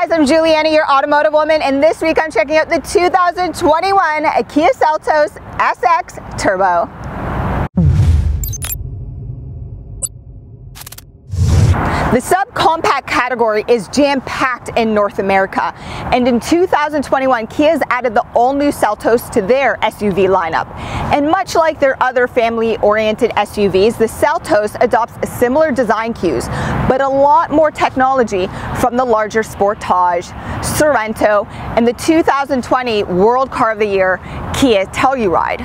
guys, I'm Juliana, your automotive woman, and this week I'm checking out the 2021 KIA Seltos SX Turbo. The subcompact category is jam-packed in North America, and in 2021, Kia has added the all-new Seltos to their SUV lineup. And much like their other family-oriented SUVs, the Seltos adopts similar design cues, but a lot more technology from the larger Sportage, Sorento, and the 2020 World Car of the Year Kia Telluride.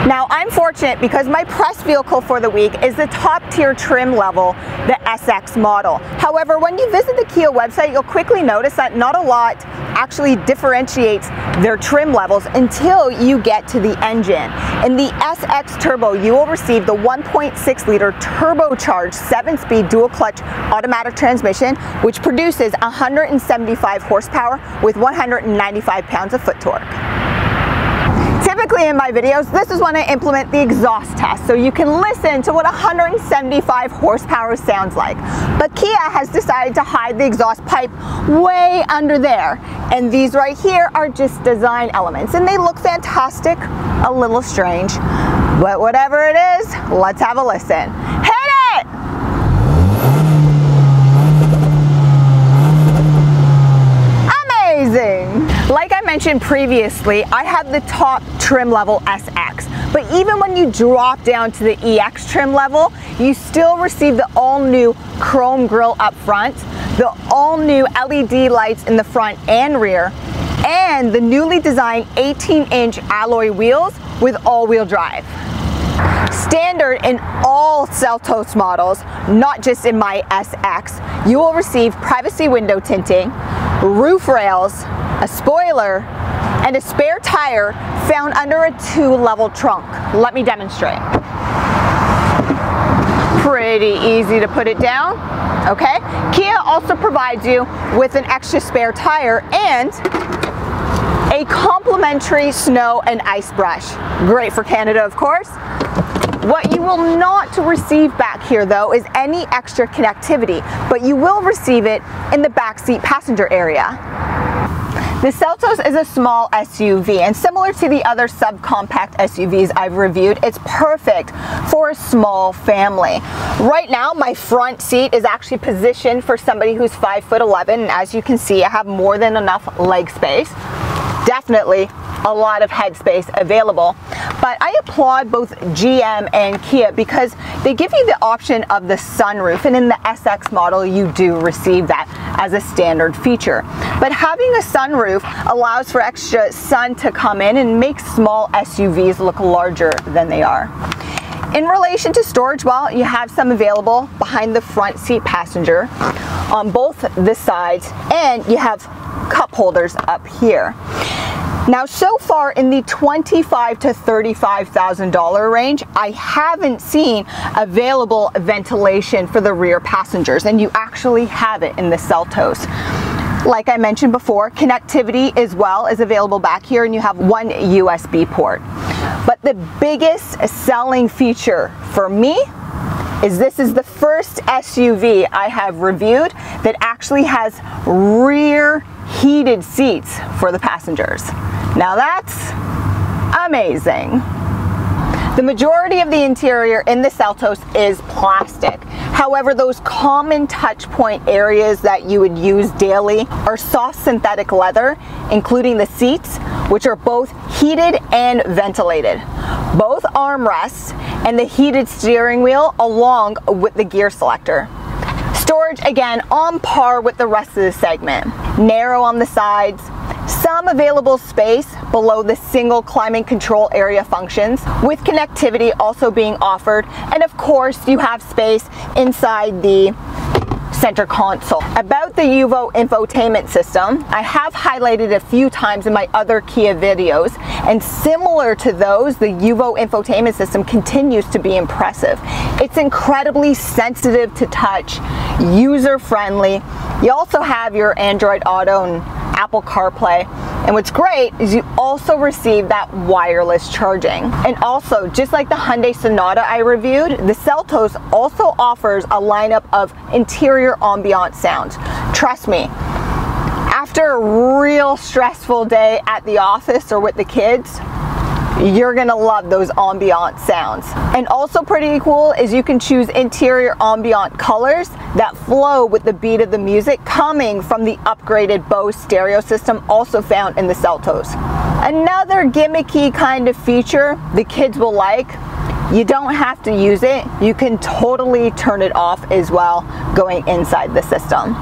Now, I'm fortunate because my press vehicle for the week is the top tier trim level, the SX model. However, when you visit the Kia website, you'll quickly notice that not a lot actually differentiates their trim levels until you get to the engine. In the SX Turbo, you will receive the 1.6 liter turbocharged 7-speed dual clutch automatic transmission, which produces 175 horsepower with 195 pounds of foot torque. Typically in my videos, this is when I implement the exhaust test, so you can listen to what 175 horsepower sounds like. But Kia has decided to hide the exhaust pipe way under there, and these right here are just design elements, and they look fantastic, a little strange, but whatever it is, let's have a listen. Hit it! Amazing! Like I mentioned previously, I have the top trim level SX, but even when you drop down to the EX trim level, you still receive the all-new chrome grille up front, the all-new LED lights in the front and rear, and the newly designed 18-inch alloy wheels with all-wheel drive. Standard in all Seltos models, not just in my SX, you will receive privacy window tinting, roof rails, a spoiler, and a spare tire found under a 2-level trunk. Let me demonstrate. Pretty easy to put it down, okay? Kia also provides you with an extra spare tire and a complimentary snow and ice brush. Great for Canada, of course. What you will not receive back here though is any extra connectivity, but you will receive it in the backseat passenger area. The Seltos is a small SUV, and similar to the other subcompact SUVs I've reviewed, it's perfect for a small family. Right now, my front seat is actually positioned for somebody who's 5'11", and as you can see, I have more than enough leg space. Definitely a lot of headspace available, but I applaud both GM and Kia because they give you the option of the sunroof, and in the SX model you do receive that as a standard feature. But having a sunroof allows for extra sun to come in and makes small SUVs look larger than they are. In relation to storage, well, you have some available behind the front seat passenger on both the sides, and you have cup holders up here. Now, so far in the $25,000 to $35,000 range, I haven't seen available ventilation for the rear passengers, and you actually have it in the Seltos. Like I mentioned before, connectivity as well is available back here, and you have one USB port. But the biggest selling feature for me is this is the first SUV I have reviewed that actually has rear heated seats for the passengers. Now that's amazing. The majority of the interior in the Seltos is plastic. However, those common touch point areas that you would use daily are soft synthetic leather, including the seats, which are both heated and ventilated. Both armrests and the heated steering wheel along with the gear selector. Storage, again, on par with the rest of the segment. Narrow on the sides, some available space below the single climate control area functions, with connectivity also being offered, and of course you have space inside the center console. About the UVO infotainment system, I have highlighted a few times in my other Kia videos, and similar to those, the UVO infotainment system continues to be impressive. It's incredibly sensitive to touch, user-friendly. You also have your Android Auto and Apple CarPlay, and what's great is you also receive that wireless charging. And also, just like the Hyundai Sonata I reviewed, the Seltos also offers a lineup of interior ambient sounds. Trust me, After a real stressful day at the office or with the kids, you're gonna love those ambient sounds. And also pretty cool is you can choose interior ambient colors that flow with the beat of the music coming from the upgraded Bose stereo system, also found in the Seltos. Another gimmicky kind of feature the kids will like, you don't have to use it, you can totally turn it off as well going inside the system.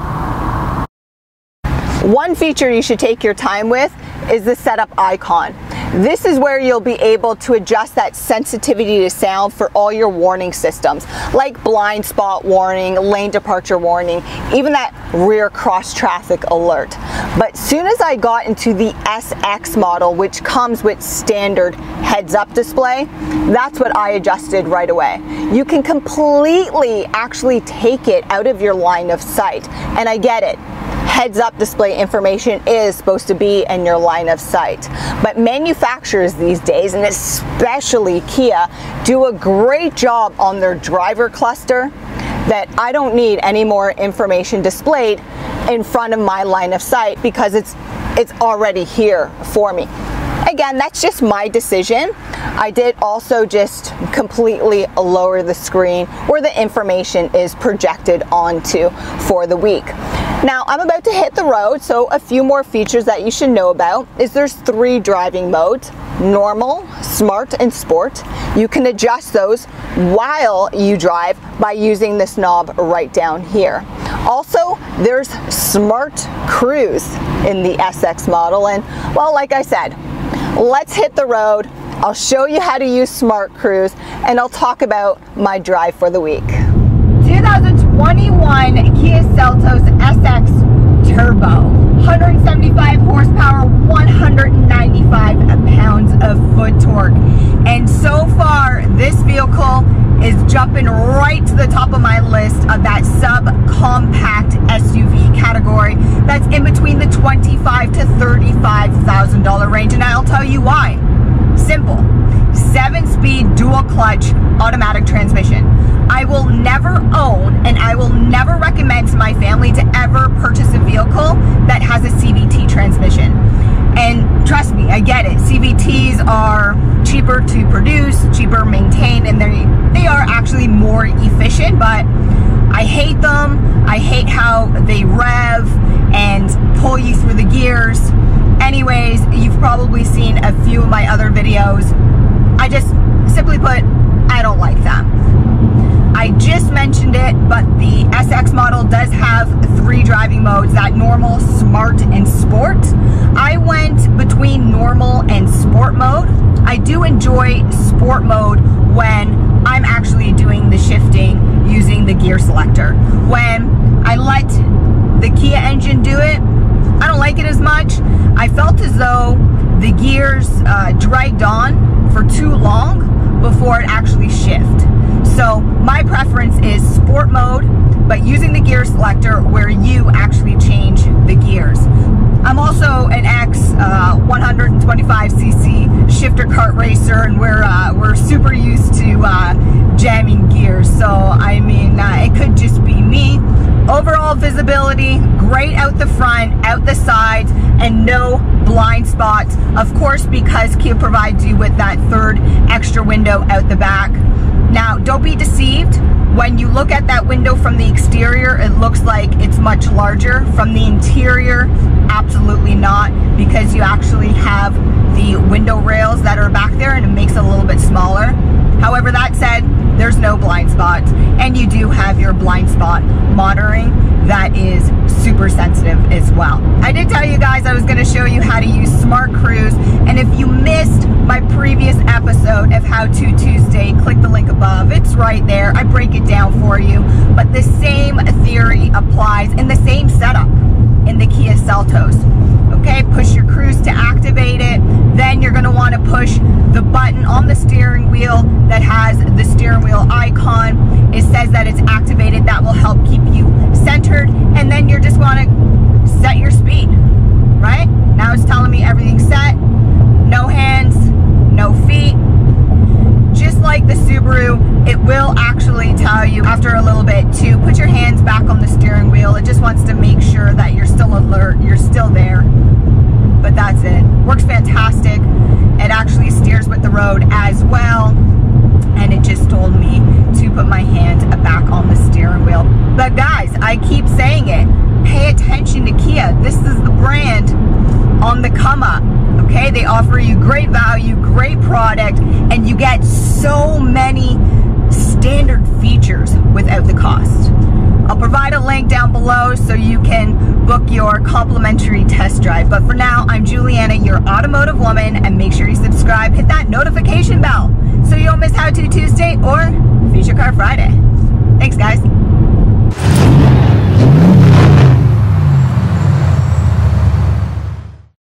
One feature you should take your time with is the setup icon. This is where you'll be able to adjust that sensitivity to sound for all your warning systems, like blind spot warning, lane departure warning, even that rear cross traffic alert. But soon as I got into the SX model, which comes with standard heads-up display, that's what I adjusted right away. You can completely actually take it out of your line of sight, and I get it. Heads-up display information is supposed to be in your line of sight. But manufacturers these days, and especially Kia, do a great job on their driver cluster that I don't need any more information displayed in front of my line of sight because it's already here for me. Again, that's just my decision. I did also just completely lower the screen where the information is projected onto for the week. Now I'm about to hit the road, so a few more features that you should know about is there's 3 driving modes: normal, smart, and sport. You can adjust those while you drive by using this knob right down here. Also, there's smart cruise in the SX model, and well, like I said, let's hit the road. I'll show you how to use smart cruise, and I'll talk about my drive for the week. 2021 Kia Seltos SX Turbo, 175 horsepower, 195 pounds of foot torque. And so far, this vehicle is jumping right to the top of my list of that subcompact SUV category that's in between the $25,000 to $35,000 range, and I'll tell you why. Simple. 7-speed dual clutch automatic transmission. I will never own, and I will never recommend to my family to ever purchase a vehicle that has a CVT transmission. And trust me, I get it. CVTs are cheaper to produce, cheaper to maintain, and they are actually more efficient, but I hate them. I hate how they rev and pull you through the gears. Anyways, you've probably seen a few of my other videos. I just, simply put, I don't like them. I just mentioned it, but the SX model does have 3 driving modes, that normal, smart, and sport. I went between normal and sport mode. I do enjoy sport mode when I'm actually doing the shifting using the gear selector. When I let the Kia engine do it, I don't like it as much. I felt as though the gears dragged on for too long before it actually shifted. So my preference is sport mode, but using the gear selector where you actually change the gears. I'm also an ex 125cc shifter kart racer, and we're super used to jamming gears. So I mean, it could just be me. Overall visibility, great out the front, out the sides, and no blind spots. Of course, because Kia provides you with that 3rd extra window out the back. Now, don't be deceived. When you look at that window from the exterior, it looks like it's much larger. From the interior, absolutely not, because you actually have the window rails that are back there and it makes it a little bit smaller. However, that said, there's no blind spots, and you do have your blind spot monitoring that is super sensitive as well. I did tell you guys I was going to show you how to use Smart Cruise, and if you missed my previous episode of How To Tuesday, click the link above. It's right there. I break it down for you, but the same theory applies in the same setup in the Kia Seltos. Okay, push your cruise to activate it. Then you're going to want to push the button on the steering wheel that has the steering wheel icon. It says that it's activated. That will help keep you centered. And then you're just want to set your speed, right? Now it's telling me everything's set. No hands, no feet. Just like the Subaru, it will actually tell you after a little bit to put your hands back on the steering wheel. It just wants to make sure that on the come up. Okay, they offer you great value, great product, and you get so many standard features without the cost. I'll provide a link down below so you can book your complimentary test drive. But for now, I'm Juliana, your automotive woman, and make sure you subscribe, hit that notification bell so you don't miss How To Tuesday or Future Car Friday. Thanks, guys.